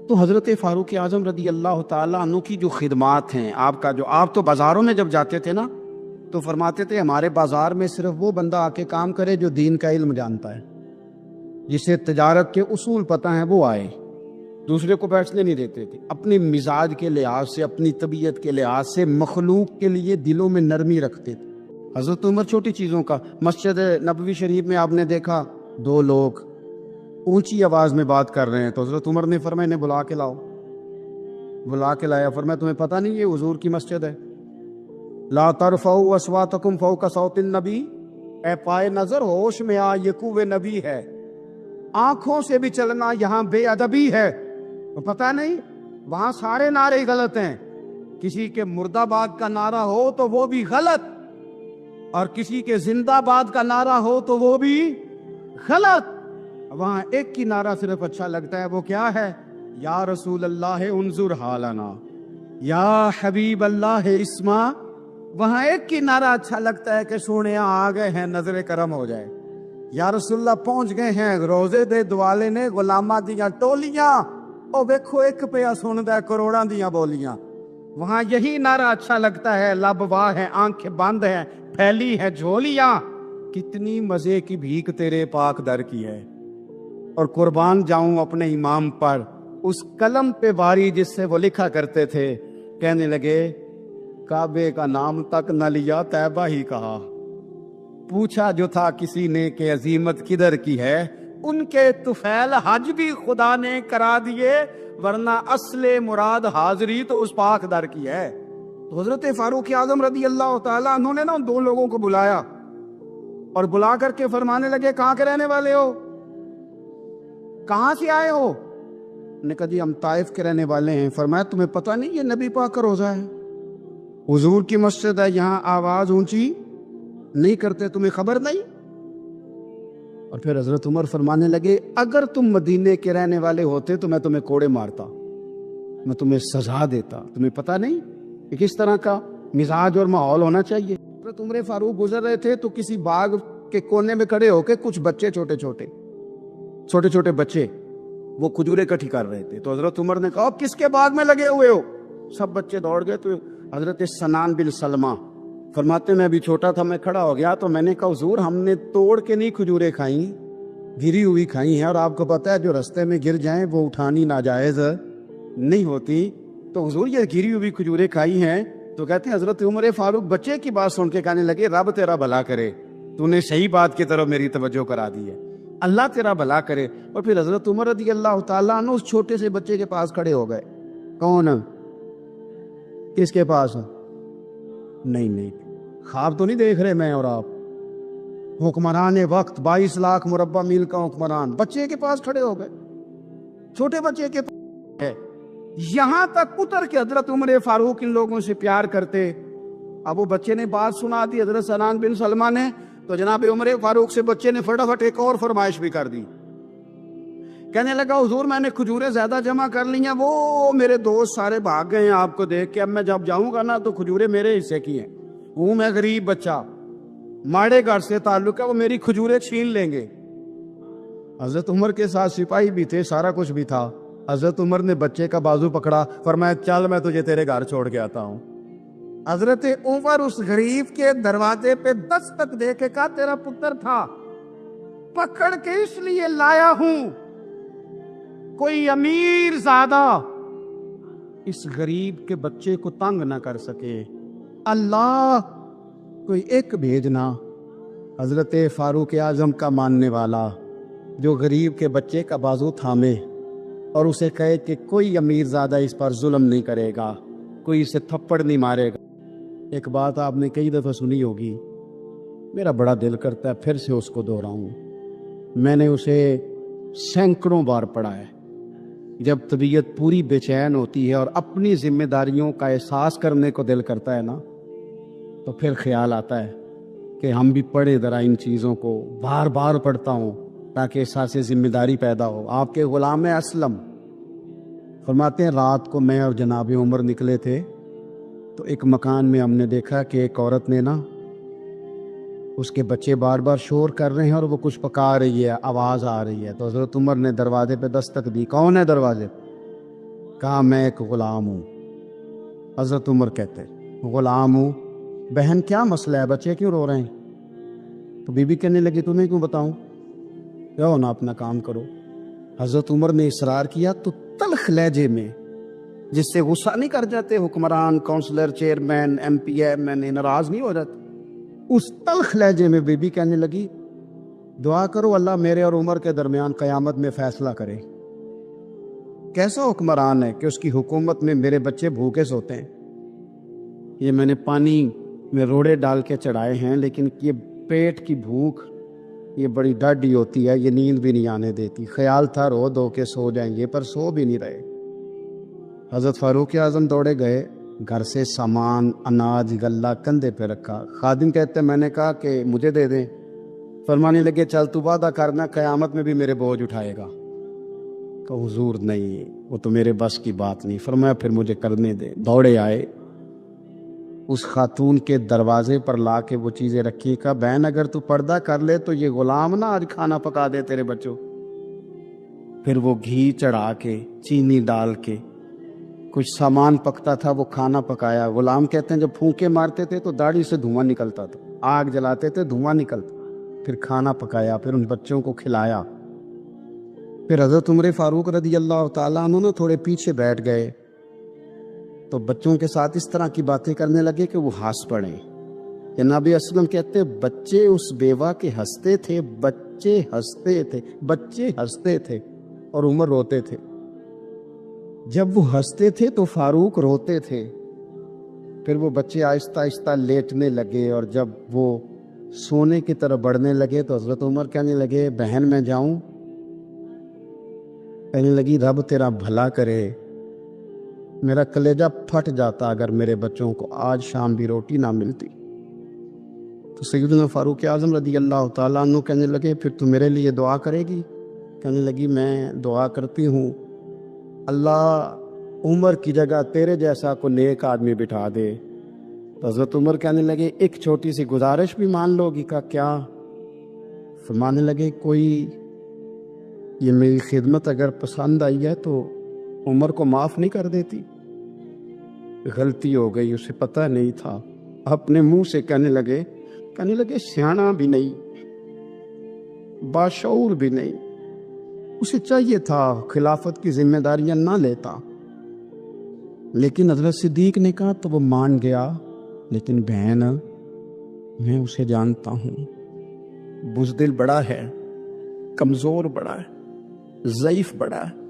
تو حضرت فاروق اعظم رضی اللہ تعالیٰ عنہ کی جو خدمات ہیں، آپ تو بازاروں میں جب جاتے تھے نا تو فرماتے تھے ہمارے بازار میں صرف وہ بندہ آ کے کام کرے جو دین کا علم جانتا ہے، جسے تجارت کے اصول پتہ ہیں، وہ آئے، دوسرے کو بیٹھنے نہیں دیتے تھے۔ اپنے مزاج کے لحاظ سے، اپنی طبیعت کے لحاظ سے مخلوق کے لیے دلوں میں نرمی رکھتے تھے۔ حضرت عمر چھوٹی چیزوں کا، مسجد نبوی شریف میں آپ نے دیکھا دو لوگ اونچی آواز میں بات کر رہے ہیں تو حضرت عمر نے فرمایا انہیں بلا کے لاؤ، بلا کے لایا، فرمایا تمہیں پتہ نہیں یہ حضور کی مسجد ہے؟ لا ترفعوا اصواتکم فوق صوت النبی، اے پائے نظر ہوش میں آ، یہ کوہ نبی ہے، آنکھوں سے بھی چلنا یہاں بے ادبی ہے۔ تو پتہ نہیں وہاں سارے نعرے غلط ہیں، کسی کے مرد آباد کا نعرہ ہو تو وہ بھی غلط، اور کسی کے زندہ آباد کا نعرہ ہو تو وہ بھی غلط۔ وہاں ایک کی نعرہ صرف اچھا لگتا ہے، وہ کیا ہے؟ یا رسول اللہ انظر حالنا، یا حبیب اللہ اسما۔ وہاں ایک کی نعرہ اچھا لگتا ہے کہ سونے آ گئے ہیں، نظر کرم ہو جائے، یا رسول اللہ پہنچ گئے ہیں، روزے دے دوالے نے غلامہ دیاں ٹولیاں، او دیکھو ایک پیا سندا کروڑاں دیاں بولیاں۔ وہاں یہی نعرہ اچھا لگتا ہے، لب واہ ہیں، آنکھیں بند ہیں، پھیلی ہیں جھولیاں، کتنی مزے کی بھیک تیرے پاک در کی ہے۔ اور قربان جاؤں اپنے امام پر، اس قلم پہ باری جس سے وہ لکھا کرتے تھے، کہنے لگے کعبے کا نام تک نہ لیا، طیبہ ہی کہا۔ پوچھا جو تھا کسی نے کہ عظیمت کدھر کی ہے، ان کے طفیل حج بھی خدا نے کرا دیے، ورنہ اصل مراد حاضری تو اس پاک در کی ہے۔ تو حضرت فاروق اعظم رضی اللہ تعالیٰ انہوں نے نا ان دو لوگوں کو بلایا اور بلا کر کے فرمانے لگے کہاں کے رہنے والے ہو، کہاں سے آئے ہو؟ نے کہا جی ہم طائف کے رہنے والے ہیں۔ فرمایا تمہیں پتہ نہیں یہ نبی پاک کا روزہ ہے، حضور کی مسجد ہے، یہاں آواز اونچی نہیں کرتے، تمہیں خبر نہیں؟ اور پھر حضرت عمر فرمانے لگے اگر تم مدینے کے رہنے والے ہوتے تو میں تمہیں کوڑے مارتا، میں تمہیں سزا دیتا۔ تمہیں پتہ نہیں کہ کس طرح کا مزاج اور ماحول ہونا چاہیے۔ حضرت عمر فاروق گزر رہے تھے تو کسی باغ کے کونے میں کھڑے ہو کے کچھ بچے چھوٹے چھوٹے بچے وہ کھجوریں اکٹھی کر رہے تھے۔ تو حضرت عمر نے کہا کس کے باغ میں لگے ہوئے ہو؟ سب بچے دوڑ گئے۔ تو حضرت سنان بن سلمہ فرماتے میں ابھی چھوٹا تھا، میں کھڑا ہو گیا تو میں نے کہا حضور ہم نے توڑ کے نہیں کھجوریں کھائیں، گری ہوئی کھائی ہیں، اور آپ کو پتہ ہے جو رستے میں گر جائیں وہ اٹھانی ناجائز نہیں ہوتی، تو حضور یہ گری ہوئی کھجوریں کھائی ہیں۔ تو کہتے ہیں حضرت عمر فاروق بچے کی بات سن کے کہنے لگے رب تیرا بھلا کرے، تو نے صحیح بات کی طرف میری توجہ کرا دی ہے، اللہ تیرا بھلا کرے۔ اور پھر حضرت عمر رضی اللہ تعالیٰ عنہ اس چھوٹے سے بچے کے پاس کھڑے ہو گئے۔ کون؟ کس کے پاس؟ نہیں خواب تو نہیں دیکھ رہے میں اور آپ، حکمران وقت 22 لاکھ مربع میل کا حکمران بچے کے پاس کھڑے ہو گئے، چھوٹے بچے کے پاس ہے۔ یہاں تک اتر کے حضرت عمر فاروق ان لوگوں سے پیار کرتے۔ اب وہ بچے نے بات سنا دی حضرت سنان بن سلمہ نے، تو جناب عمر فاروق سے بچے نے فٹافٹ ایک اور فرمائش بھی کر دی۔ کہنے لگا حضور میں نے کھجوریں زیادہ جمع کر لی ہیں، وہ میرے دوست سارے بھاگ گئے ہیں آپ کو دیکھ کے، اب میں جب جاؤں گا نا تو کھجوریں میرے حصے کی ہیں، ہوں میں غریب بچہ، ماڑے گھر سے تعلق ہے، وہ میری کھجوریں چھین لیں گے۔ حضرت عمر کے ساتھ سپاہی بھی تھے، سارا کچھ بھی تھا۔ حضرت عمر نے بچے کا بازو پکڑا، فرمایا چل میں تجھے تیرے گھر چھوڑ کے آتا ہوں۔ حضرت عمر اس غریب کے دروازے پہ دستک دے کے کہا تیرا پتر تھا، پکڑ کے اس لیے لایا ہوں کوئی امیر زادہ اس غریب کے بچے کو تنگ نہ کر سکے، اللہ کوئی ایک بھیجنا حضرت فاروق اعظم کا ماننے والا جو غریب کے بچے کا بازو تھامے اور اسے کہے کہ کوئی امیر زادہ اس پر ظلم نہیں کرے گا، کوئی اسے تھپڑ نہیں مارے گا۔ ایک بات آپ نے کئی دفعہ سنی ہوگی، میرا بڑا دل کرتا ہے پھر سے اس کو دہراؤں، میں نے اسے سینکڑوں بار پڑھا ہے۔ جب طبیعت پوری بے چین ہوتی ہے اور اپنی ذمہ داریوں کا احساس کرنے کو دل کرتا ہے نا، تو پھر خیال آتا ہے کہ ہم بھی پڑھے ذرا ان چیزوں کو، بار بار پڑھتا ہوں تاکہ احساس ذمہ داری پیدا ہو۔ آپ کے غلام اسلم فرماتے ہیں رات کو میں اور جناب عمر نکلے تھے تو ایک مکان میں ہم نے دیکھا کہ ایک عورت نے نا، اس کے بچے بار بار شور کر رہے ہیں اور وہ کچھ پکا رہی ہے، آواز آ رہی ہے۔ تو حضرت عمر نے دروازے پہ دستک دی، کون ہے دروازے؟ کہا میں ایک غلام ہوں۔ حضرت عمر کہتے غلام ہوں، بہن کیا مسئلہ ہے، بچے کیوں رو رہے ہیں؟ تو بی بی کہنے لگی تمہیں کیوں بتاؤں، جاؤ نا اپنا کام کرو۔ حضرت عمر نے اصرار کیا تو تلخ لہجے میں، جس سے غصہ نہیں کر جاتے حکمران، councillor, chairman, M P M N A ناراض نہیں ہو جاتے، اس تلخ لہجے میں بی بی کہنے لگی دعا کرو اللہ میرے اور عمر کے درمیان قیامت میں فیصلہ کرے۔ کیسا حکمران ہے کہ اس کی حکومت میں میرے بچے بھوکے سوتے ہیں؟ یہ میں نے پانی میں روڑے ڈال کے چڑھائے ہیں، لیکن یہ پیٹ کی بھوک یہ بڑی ڈاڈی ہوتی ہے، یہ نیند بھی نہیں آنے دیتی۔ خیال تھا رو دو کے سو جائیں گے، پر سو بھی نہیں رہے۔ حضرت فاروق اعظم دوڑے گئے، گھر سے سامان، اناج، غلہ کندھے پہ رکھا۔ خادم کہتے میں نے کہا کہ مجھے دے دیں، فرمانے لگے چل تو وعدہ کرنا قیامت میں بھی میرے بوجھ اٹھائے گا۔ کہ حضور نہیں، وہ تو میرے بس کی بات نہیں۔ فرمایا پھر مجھے کرنے دے۔ دوڑے آئے، اس خاتون کے دروازے پر لا کے وہ چیزیں رکھی، کہا بہن اگر تو پردہ کر لے تو یہ غلام نہ آج کھانا پکا دے تیرے بچوں۔ پھر وہ گھی چڑھا کے، چینی ڈال کے، کچھ سامان پکتا تھا وہ کھانا پکایا۔ غلام کہتے ہیں جب پھونکے مارتے تھے تو داڑھی سے دھواں نکلتا تھا، آگ جلاتے تھے دھواں نکلتا، پھر کھانا پکایا، پھر ان بچوں کو کھلایا۔ پھر حضرت عمر فاروق رضی اللہ تعالیٰ عنہ نے تھوڑے پیچھے بیٹھ گئے تو بچوں کے ساتھ اس طرح کی باتیں کرنے لگے کہ وہ ہنس پڑے۔ کہ نبی اسلم کہتے بچے اس بیوہ کے ہنستے تھے، بچے ہنستے تھے اور عمر روتے تھے۔ جب وہ ہنستے تھے تو فاروق روتے تھے۔ پھر وہ بچے آہستہ آہستہ لیٹنے لگے، اور جب وہ سونے کی طرف بڑھنے لگے تو حضرت عمر کہنے لگے بہن میں جاؤں؟ کہنے لگی رب تیرا بھلا کرے، میرا کلیجہ پھٹ جاتا اگر میرے بچوں کو آج شام بھی روٹی نہ ملتی۔ تو سیدنا فاروق اعظم رضی اللہ تعالیٰ عنہ کہنے لگے پھر تو میرے لیے دعا کرے گی؟ کہنے لگی میں دعا کرتی ہوں اللہ عمر کی جگہ تیرے جیسا کو نیک آدمی بٹھا دے۔ تو حضرت عمر کہنے لگے ایک چھوٹی سی گزارش بھی مان لو گی؟ کا کیا؟ فرمانے لگے کوئی یہ میری خدمت اگر پسند آئی ہے تو عمر کو معاف نہیں کر دیتی؟ غلطی ہو گئی، اسے پتہ نہیں تھا۔ اپنے منہ سے کہنے لگے سیانا بھی نہیں، باشعور بھی نہیں، اسے چاہیے تھا خلافت کی ذمہ داریاں نہ لیتا۔ لیکن حضرت صدیق نے کہا تو وہ مان گیا، لیکن بہن میں اسے جانتا ہوں، بزدل بڑا ہے، کمزور بڑا ہے، ضعیف بڑا ہے،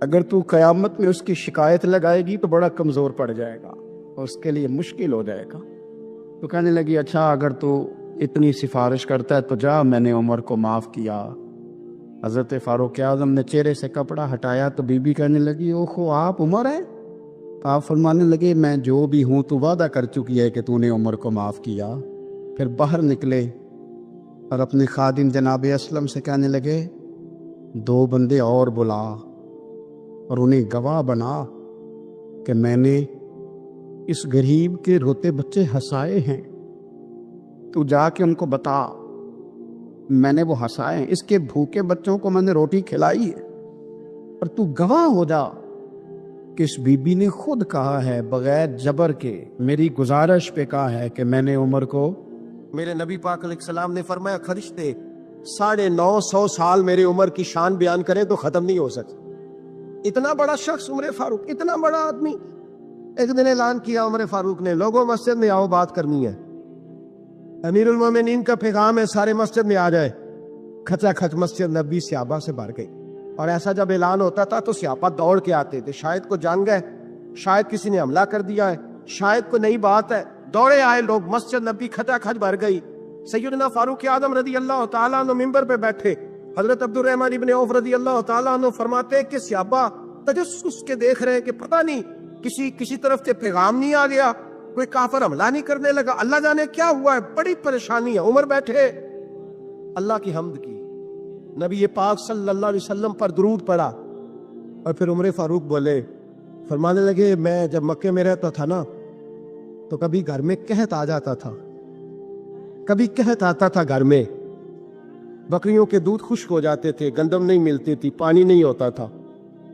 اگر تو قیامت میں اس کی شکایت لگائے گی تو بڑا کمزور پڑ جائے گا اور اس کے لیے مشکل ہو جائے گا۔ تو کہنے لگی اچھا اگر تو اتنی سفارش کرتا ہے تو جا، میں نے عمر کو معاف کیا۔ حضرت فاروق اعظم نے چہرے سے کپڑا ہٹایا تو بی بی کہنے لگی اوہو آپ عمر ہیں؟ آپ فرمانے لگے میں جو بھی ہوں تو وعدہ کر چکی ہے کہ تو نے عمر کو معاف کیا۔ پھر باہر نکلے اور اپنے خادم جناب اسلم سے کہنے لگے 2 بندے اور بلا اور انہیں گواہ بنا کہ میں نے اس غریب کے روتے بچے ہنسائے ہیں، تو جا کے ان کو بتا میں نے وہ ہنسائے ہیں، اس کے بھوکے بچوں کو میں نے روٹی کھلائی ہے، اور تو گواہ ہو جا کہ اس بی بی نے خود کہا ہے بغیر جبر کے، میری گزارش پہ کہا ہے کہ میں نے عمر کو، میرے نبی پاک علیہ السلام نے فرمایا فرشتے 950 سال میرے عمر کی شان بیان کریں تو ختم نہیں ہو سکتے۔ اتنا بڑا شخص عمر فاروق، اتنا بڑا آدمی۔ ایک دن اعلان کیا عمر فاروق نے لوگوں مسجد میں آؤ بات کرنی ہے، امیر المومنین کا پیغام ہے سارے مسجد میں آ جائے۔ کھچا کھچ مسجد نبی صحابہ سے بھر گئی، اور ایسا جب اعلان ہوتا تھا تو صحابہ دوڑ کے آتے تھے، شاید کو جان گئے، شاید کسی نے حملہ کر دیا ہے، شاید کو نئی بات ہے، دوڑے آئے لوگ، مسجد نبی کھچا کھچ بھر گئی۔ سیدنا فاروق اعظم رضی اللہ تعالیٰ عنہ منبر پہ بیٹھے، حضرت عبد الرحمن ابن عوف رضی اللہ تعالیٰ عنہ فرماتے کہ صحابہ تجسس کے دیکھ رہے ہیں کہ پتہ نہیں کسی طرف سے پیغام نہیں آ گیا، کوئی کافر حملہ نہیں کرنے لگا، اللہ جانے کیا ہوا ہے، بڑی پریشانی ہے۔ عمر بیٹھے، اللہ کی حمد کی، نبی پاک صلی اللہ علیہ وسلم پر درود پڑا، اور پھر عمر فاروق بولے، فرمانے لگے میں جب مکے میں رہتا تھا نا تو کبھی گھر میں قحط آ جاتا تھا، کبھی قحط آتا تھا گھر میں، بکریوں کے دودھ خشک ہو جاتے تھے، گندم نہیں ملتی تھی، پانی نہیں ہوتا تھا،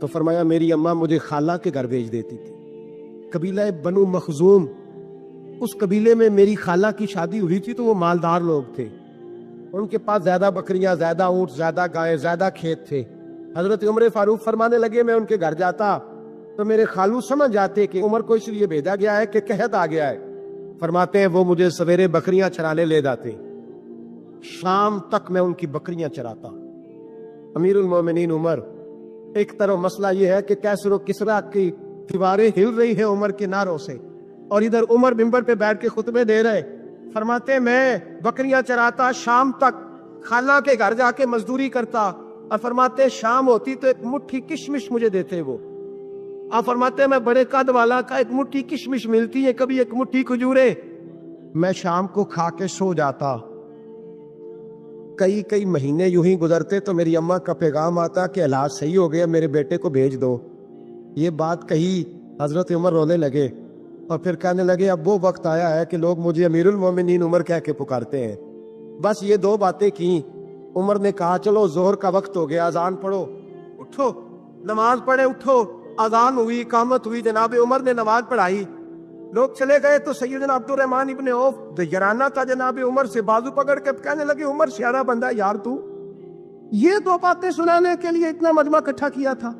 تو فرمایا میری اماں مجھے خالہ کے گھر بھیج دیتی تھی، قبیلہ بنو مخزوم، اس قبیلے میں میری خالہ کی شادی ہوئی تھی تو وہ مالدار لوگ تھے، ان کے پاس زیادہ بکریاں، زیادہ اونٹ، زیادہ گائے، زیادہ کھیت تھے۔ حضرت عمر فاروق فرمانے لگے میں ان کے گھر جاتا تو میرے خالو سمجھ جاتے کہ عمر کو اس لیے بھیجا گیا ہے کہ قحط آ گیا ہے، فرماتے ہیں وہ مجھے سویرے بکریاں چرانے لے جاتے، شام تک میں ان کی بکریاں چراتا۔ امیر المومنین عمر، ایک طرف مسئلہ یہ ہے کہ کیسر و کسرا کی دیواریں ہل رہی ہیں عمر کے نعروں سے، اور ادھر عمر منبر پہ بیٹھ کے خطبے دے رہے، فرماتے میں بکریاں چراتا، شام تک خالہ کے گھر جا کے مزدوری کرتا، اور فرماتے شام ہوتی تو ایک مٹھی کشمش مجھے دیتے وہ، آپ فرماتے میں بڑے قد والا کا ایک مٹھی کشمش ملتی ہے، کبھی ایک مٹھی کھجورے، میں شام کو کھا کے سو جاتا۔ کئی مہینے یوں ہی گزرتے تو میری اماں کا پیغام آتا کہ علاج صحیح ہو گیا، میرے بیٹے کو بھیج دو۔ یہ بات کہی، حضرت عمر رونے لگے اور پھر کہنے لگے اب وہ وقت آیا ہے کہ لوگ مجھے امیر المومنین عمر کہہ کے پکارتے ہیں۔ بس یہ دو باتیں کی، عمر نے کہا چلو ظہر کا وقت ہو گیا، اذان پڑھو، اٹھو نماز پڑھے، اٹھو، اذان ہوئی، اقامت ہوئی، جناب عمر نے نماز پڑھائی، لوگ چلے گئے تو سیدنا عبد الرحمن ابن عوف دیگرانہ تھا جناب عمر سے، بازو پکڑ کے کہنے لگے عمر سیارہ بندہ یار تو یہ دو باتیں سنانے کے لیے اتنا مجمع اکٹھا کیا تھا،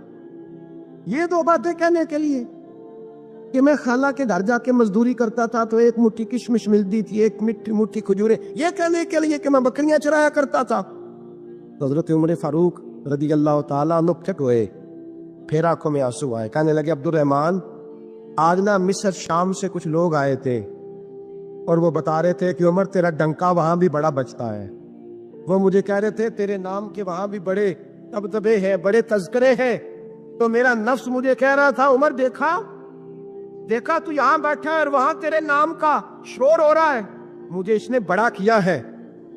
یہ دو باتیں کہنے کے لیے کہ میں خالہ کے گھر جا کے مزدوری کرتا تھا تو ایک مٹھی کشمش ملتی تھی، ایک مٹھی کھجورے، یہ کہنے کے لیے کہ میں بکریاں چرایا کرتا تھا۔ تو حضرت عمر فاروق رضی اللہ تعالیٰ عنہ پھٹ ہوئے، پھر آنکھوں میں آنسو آئے، کہنے لگے عبد الرحمن آج نا مصر شام سے کچھ لوگ آئے تھے اور وہ بتا رہے تھے کہ عمر تیرا ڈنکا وہاں بھی بڑا بجتا ہے، وہ مجھے کہہ رہے تھے تیرے نام کے وہاں بھی بڑے دبدبے ہیں، بڑے تذکرے ہیں، تو میرا نفس مجھے کہہ رہا تھا عمر دیکھا تو یہاں بیٹھا ہے اور وہاں تیرے نام کا شور ہو رہا ہے، مجھے اس نے بڑا کیا ہے،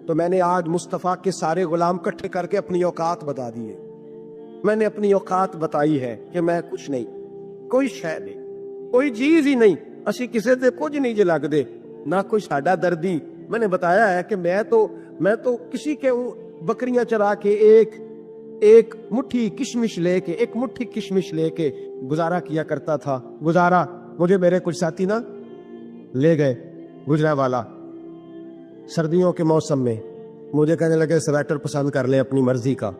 تو میں نے آج مصطفیٰ کے سارے غلام کٹھے کر کے اپنی اوقات بتا دیے، میں نے اپنی اوقات بتائی ہے کہ میں کچھ نہیں، کوئی شے نہیں، کوئی چیز ہی نہیں، اسی کسی سے کچھ نہیں جے لگ دے، نہ کوئی ساڈا دردی، میں نے بتایا ہے کہ میں تو کسی کے بکریاں چرا کے ایک مٹھی کشمش لے کے گزارا کیا کرتا تھا، گزارا مجھے میرے کچھ ساتھی نا لے گئے گجرا والا سردیوں کے موسم میں، مجھے کہنے لگے سویٹر پسند کر لیں اپنی مرضی کا،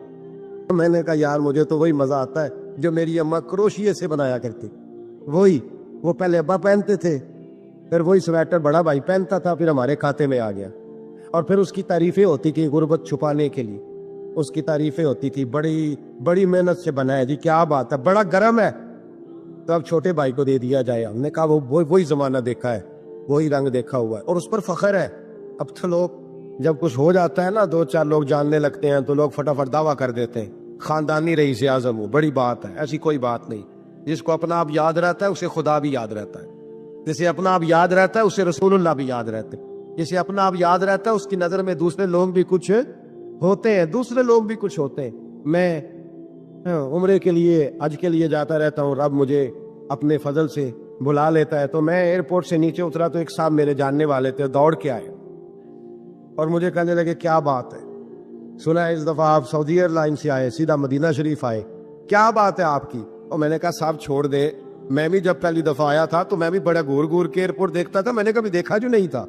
میں نے کہا یار مجھے تو وہی مزہ آتا ہے جو میری اماں کروشیے سے بنایا کرتی، وہ پہلے ابا پہنتے تھے، پھر وہی سویٹر بڑا بھائی پہنتا تھا، پھر ہمارے کھاتے میں آ گیا، اور پھر اس کی تعریفیں ہوتی تھی غربت چھپانے کے لیے، اس کی تعریفیں ہوتی تھی بڑی محنت سے بنا ہے جی، کیا بات ہے، بڑا گرم ہے، تو اب چھوٹے بھائی کو دے دیا جائے، ہم نے کہا وہی زمانہ دیکھا ہے، وہی رنگ دیکھا ہوا ہے، اور اس پر فخر ہے۔ اب تو لوگ جب کچھ ہو جاتا ہے نا، دو چار لوگ جاننے لگتے ہیں تو لوگ فٹافٹ دعویٰ کر دیتے ہیں خاندانی رئیس اعظم ہو، بڑی بات ہے، ایسی کوئی بات نہیں، جس کو اپنا آپ یاد رہتا ہے اسے خدا بھی یاد رہتا ہے، جسے اپنا آپ یاد رہتا ہے اسے رسول اللہ بھی یاد رہتے ہیں، جسے اپنا آپ یاد رہتا ہے اس کی نظر میں دوسرے لوگ بھی کچھ ہوتے ہیں، میں عمرے کے لیے حج کے لیے جاتا رہتا ہوں، رب مجھے اپنے فضل سے بلا لیتا ہے، تو میں ایئرپورٹ سے نیچے اترا تو ایک صاحب میرے جاننے والے تھے، دوڑ کے آئے اور مجھے کہنے لگے کیا بات ہے، سنا ہے اس دفعہ آپ سعودی ایئر لائن سے آئے، سیدھا مدینہ شریف آئے، کیا بات ہے آپ کی؟ اور میں نے کہا صاحب چھوڑ دے، میں بھی جب پہلی دفعہ آیا تھا تو میں بھی بڑا گور کے ایئرپورٹ دیکھتا تھا، میں نے کبھی دیکھا جو نہیں تھا،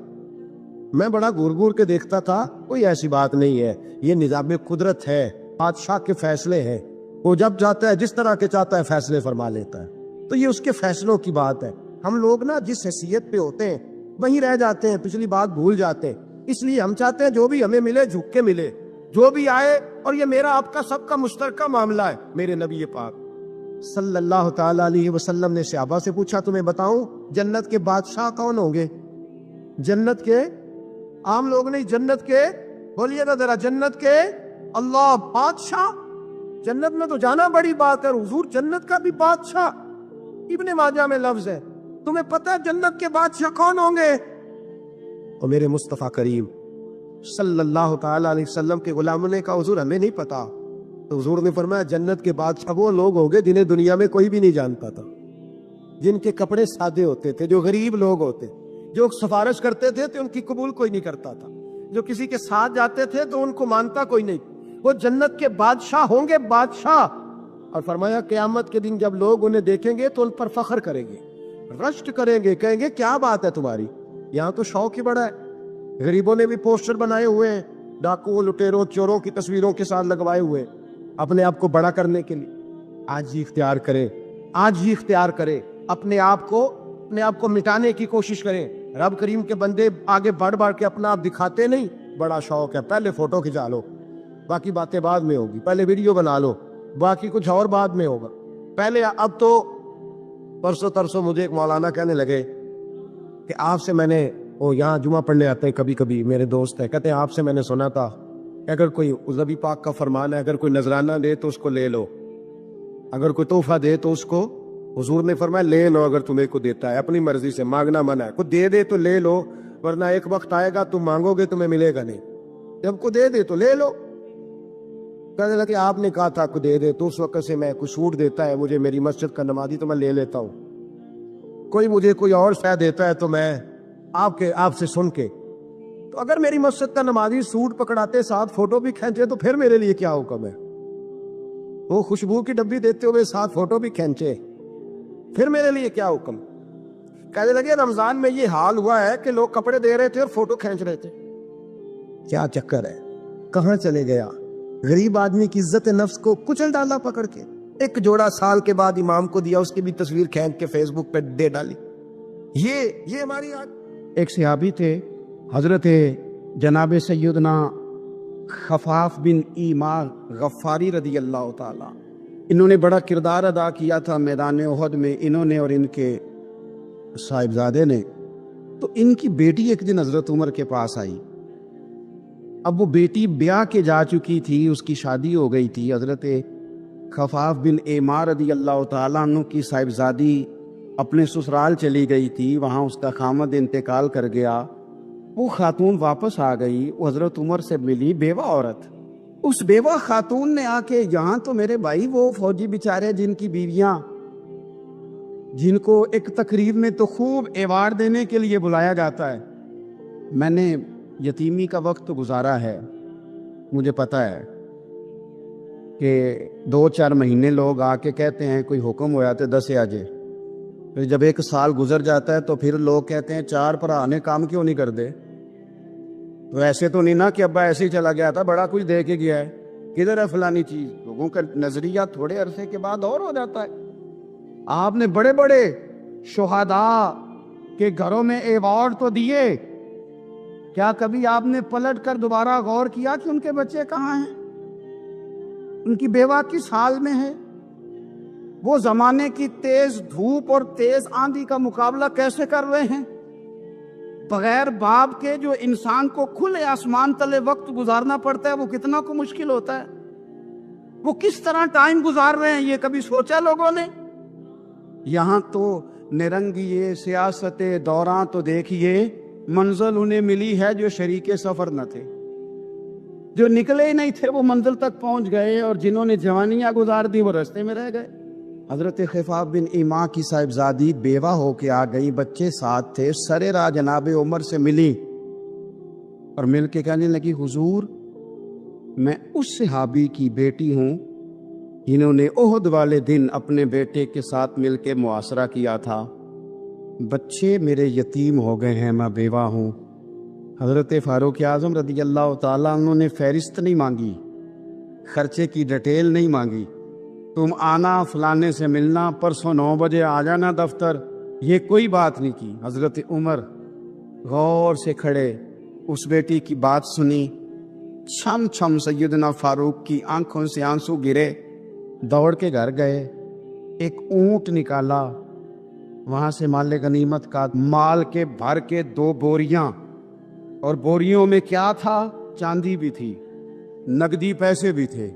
میں بڑا گور کے دیکھتا تھا، کوئی ایسی بات نہیں ہے، یہ نظام قدرت ہے، بادشاہ کے فیصلے ہیں، وہ جب جاتا ہے جس طرح کے چاہتا ہے فیصلے فرما لیتا ہے، تو یہ اس کے فیصلوں کی بات ہے، ہم لوگ نا جس حیثیت پہ ہوتے ہیں وہیں رہ جاتے ہیں، پچھلی بات بھول جاتے ہیں، اس لیے ہم چاہتے ہیں جو بھی ہمیں ملے جھک کے ملے، جو بھی آئے، اور یہ میرا آپ کا سب کا مشترکہ معاملہ ہے۔ میرے نبی پاک صلی اللہ تعالی علیہ وسلم نے صحابہ سے پوچھا تمہیں بتاؤں جنت کے بادشاہ کون ہوں گے؟ جنت کے عام لوگ نہیں، جنت کے، بولیے نا ذرا، جنت کے اللہ بادشاہ، جنت میں تو جانا بڑی بات ہے، حضور جنت کا بھی بادشاہ، ابن ماجہ میں لفظ ہے، تمہیں پتہ ہے جنت کے بادشاہ کون ہوں گے؟ اور میرے مصطفیٰ کریم صلی اللہ تعالی علیہ وسلم کے غلاموں نے کہا حضور ہمیں نہیں پتا، تو حضور نے فرمایا جنت کے بادشاہ وہ لوگ ہوں گے جنہیں دنیا میں کوئی بھی نہیں جانتا تھا، جن کے کپڑے سادے ہوتے تھے، جو غریب لوگ ہوتے، جو سفارش کرتے تھے تو ان کی قبول کوئی نہیں کرتا تھا، جو کسی کے ساتھ جاتے تھے تو ان کو مانتا کوئی نہیں، وہ جنت کے بادشاہ ہوں گے، بادشاہ، اور فرمایا قیامت کے دن جب لوگ انہیں دیکھیں گے تو ان پر فخر کریں گے، رشک کریں گے، کہیں گے کیا بات ہے تمہاری، یہاں تو شوق ہی بڑا ہے۔ غریبوں نے بھی پوسٹر بنائے ہوئے ہیں، ڈاکوؤں، لٹیروں، چوروں کی تصویروں کے ساتھ لگوائے ہوئے، اپنے آپ کو بڑا کرنے کے لیے۔ آج ہی اختیار کرے، آج ہی اختیار کرے، اپنے آپ کو مٹانے کی کوشش کریں۔ رب کریم کے بندے آگے بڑھ بڑھ کے اپنا آپ دکھاتے نہیں، بڑا شوق ہے، پہلے فوٹو کھنچا لو، باقی باتیں بعد میں ہوگی، پہلے ویڈیو بنا لو، باقی کچھ اور بعد میں ہوگا پہلے۔ اب تو پرسوں ترسوں مجھے ایک مولانا کہنے لگے کہ آپ سے میں نے، وہ یہاں جمعہ پڑھنے آتے ہیں کبھی کبھی، میرے دوست ہیں، کہتے ہیں آپ سے میں نے سنا تھا کہ اگر کوئی نبی پاک کا فرمان ہے، اگر کوئی نذرانہ دے تو اس کو لے لو، اگر کوئی تحفہ دے تو اس کو، حضور نے فرمایا لے لو، اگر تمہیں کو دیتا ہے اپنی مرضی سے، مانگنا منع ہے، کوئی دے دے تو لے لو، ورنہ ایک وقت آئے گا تم مانگو گے تمہیں ملے گا نہیں، جب کو دے دے تو لے لو۔ کہنے لگے آپ نے کہا تھا کو دے دے، تو اس وقت سے میں کوئی سوٹ دیتا ہے مجھے میری مسجد کا نمازی تو میں لے لیتا ہوں، کوئی مجھے کوئی اور شے دیتا ہے تو میں آپ سے سن کے، تو اگر میری مسجد کا نمازی سوٹ پکڑاتے ساتھ فوٹو بھی کھینچے تو پھر میرے لیے کیا حکم ہے؟ وہ خوشبو کی ڈبی دیتے ہوئے ساتھ فوٹو بھی کھینچے، پھر میرے لیے کیا حکم؟ کہنے لگے رمضان میں یہ حال ہوا ہے کہ لوگ کپڑے دے رہے تھے اور فوٹو کھینچ رہے تھے، کیا چکر ہے، کہاں چلے گیا؟ غریب آدمی کی عزت نفس کو کچل ڈالا پکڑ کے، ایک جوڑا سال کے بعد امام کو دیا، اس کی بھی تصویر کھینچ کے فیس بک پہ دے ڈالی۔ یہ ہماری ایک صحابی تھے حضرت جناب سیدنا خفاف بن ایمار غفاری رضی اللہ تعالی، انہوں نے بڑا کردار ادا کیا تھا میدان احد میں، انہوں نے اور ان کے صاحبزادے نے۔ تو ان کی بیٹی ایک دن حضرت عمر کے پاس آئی، اب وہ بیٹی بیاہ کے جا چکی تھی، اس کی شادی ہو گئی تھی، حضرت خفاف بن ایمار رضی اللہ تعالیٰ عنہ کی صاحبزادی اپنے سسرال چلی گئی تھی، وہاں اس کا خامد انتقال کر گیا، وہ خاتون واپس آ گئی، وہ حضرت عمر سے ملی، بیوہ عورت، اس بیوہ خاتون نے آ کے، یہاں تو میرے بھائی وہ فوجی بیچارے جن کی بیویاں، جن کو ایک تقریب میں تو خوب ایوارڈ دینے کے لیے بلایا جاتا ہے، میں نے یتیمی کا وقت گزارا ہے، مجھے پتہ ہے کہ 2-4 مہینے لوگ آ کے کہتے ہیں کوئی حکم ہوا تو 10 آجے، پھر جب 1 سال گزر جاتا ہے تو پھر لوگ کہتے ہیں 4 بھرا نے کام کیوں نہیں کر دے؟ تو ایسے تو نہیں نا کہ ابا ایسے ہی چلا گیا تھا، بڑا کچھ دے کے گیا ہے، کدھر ہے فلانی چیز؟ لوگوں کا نظریہ تھوڑے عرصے کے بعد اور ہو جاتا ہے۔ آپ نے بڑے بڑے شہداء کے گھروں میں ایوارڈ تو دیے، کیا کبھی آپ نے پلٹ کر دوبارہ غور کیا کہ ان کے بچے کہاں ہیں، ان کی بیوہ کس حال میں ہے، وہ زمانے کی تیز دھوپ اور تیز آندھی کا مقابلہ کیسے کر رہے ہیں؟ بغیر باپ کے جو انسان کو کھلے آسمان تلے وقت گزارنا پڑتا ہے وہ کتنا کو مشکل ہوتا ہے، وہ کس طرح ٹائم گزار رہے ہیں، یہ کبھی سوچا لوگوں نے؟ یہاں تو نرنگیے سیاست دوراں تو دیکھیے منزل انہیں ملی ہے جو شریک سفر نہ تھے، جو نکلے ہی نہیں تھے وہ منزل تک پہنچ گئے، اور جنہوں نے جوانیاں گزار دی وہ راستے میں رہ گئے۔ حضرت خفاف بن ایما کی صاحبزادی بیوہ ہو کے آ گئی، بچے ساتھ تھے، سرے راہ جناب عمر سے ملی اور مل کے کہنے لگی حضور میں اس صحابی کی بیٹی ہوں جنہوں نے احد والے دن اپنے بیٹے کے ساتھ مل کے معاشرہ کیا تھا، بچے میرے یتیم ہو گئے ہیں، میں بیوہ ہوں۔ حضرت فاروق اعظم رضی اللہ تعالیٰ عنہ نے فہرست نہیں مانگی، خرچے کی ڈیٹیل نہیں مانگی، تم آنا فلانے سے ملنا، پرسوں 9 بجے آ جانا دفتر، یہ کوئی بات نہیں کی۔ حضرت عمر غور سے کھڑے، اس بیٹی کی بات سنی، چھم چھم سیدنا فاروق کی آنکھوں سے آنسو گرے، دوڑ کے گھر گئے، ایک اونٹ نکالا، وہاں سے مال غنیمت کا مال کے بھر کے 2 بوریاں، اور بوریوں میں کیا تھا؟ چاندی بھی تھی، نقدی پیسے بھی تھے،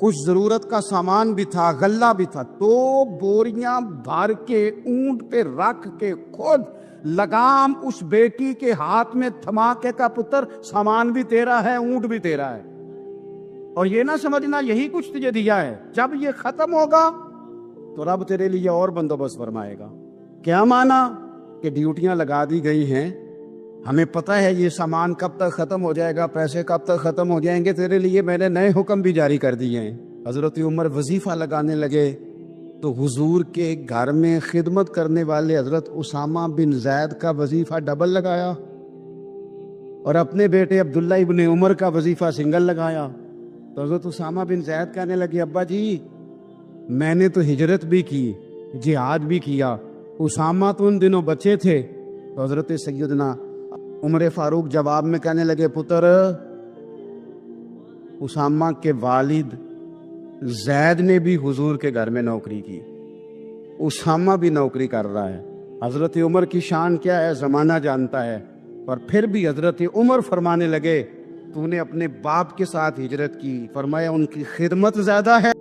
کچھ ضرورت کا سامان بھی تھا، غلہ بھی تھا، 2 بوریاں بھر کے اونٹ پہ رکھ کے خود لگام اس بیٹی کے ہاتھ میں تھما کے کا پتر سامان بھی تیرا ہے، اونٹ بھی تیرا ہے، اور یہ نہ سمجھنا یہی کچھ تجھے دیا ہے، جب یہ ختم ہوگا تو رب تیرے لیے اور بندوبست فرمائے گا۔ کیا مانا کہ ڈیوٹیاں لگا دی گئی ہیں، ہمیں پتہ ہے یہ سامان کب تک ختم ہو جائے گا، پیسے کب تک ختم ہو جائیں گے، تیرے لیے میں نے نئے حکم بھی جاری کر دیے ہیں، حضرت عمر وظیفہ لگانے لگے تو حضور کے گھر میں خدمت کرنے والے حضرت اسامہ بن زید کا وظیفہ ڈبل لگایا اور اپنے بیٹے عبداللہ ابن عمر کا وظیفہ سنگل لگایا. تو حضرت اسامہ بن زید کہنے لگے ابا جی میں نے تو ہجرت بھی کی, جہاد بھی کیا, اسامہ تو ان دنوں بچے تھے. تو حضرت سیدنا عمر فاروق جواب میں کہنے لگے پتر, اسامہ کے والد زید نے بھی حضور کے گھر میں نوکری کی, اسامہ بھی نوکری کر رہا ہے. حضرت عمر کی شان کیا ہے زمانہ جانتا ہے. اور پھر بھی حضرت عمر فرمانے لگے تو نے اپنے باپ کے ساتھ ہجرت کی, فرمایا ان کی خدمت زیادہ ہے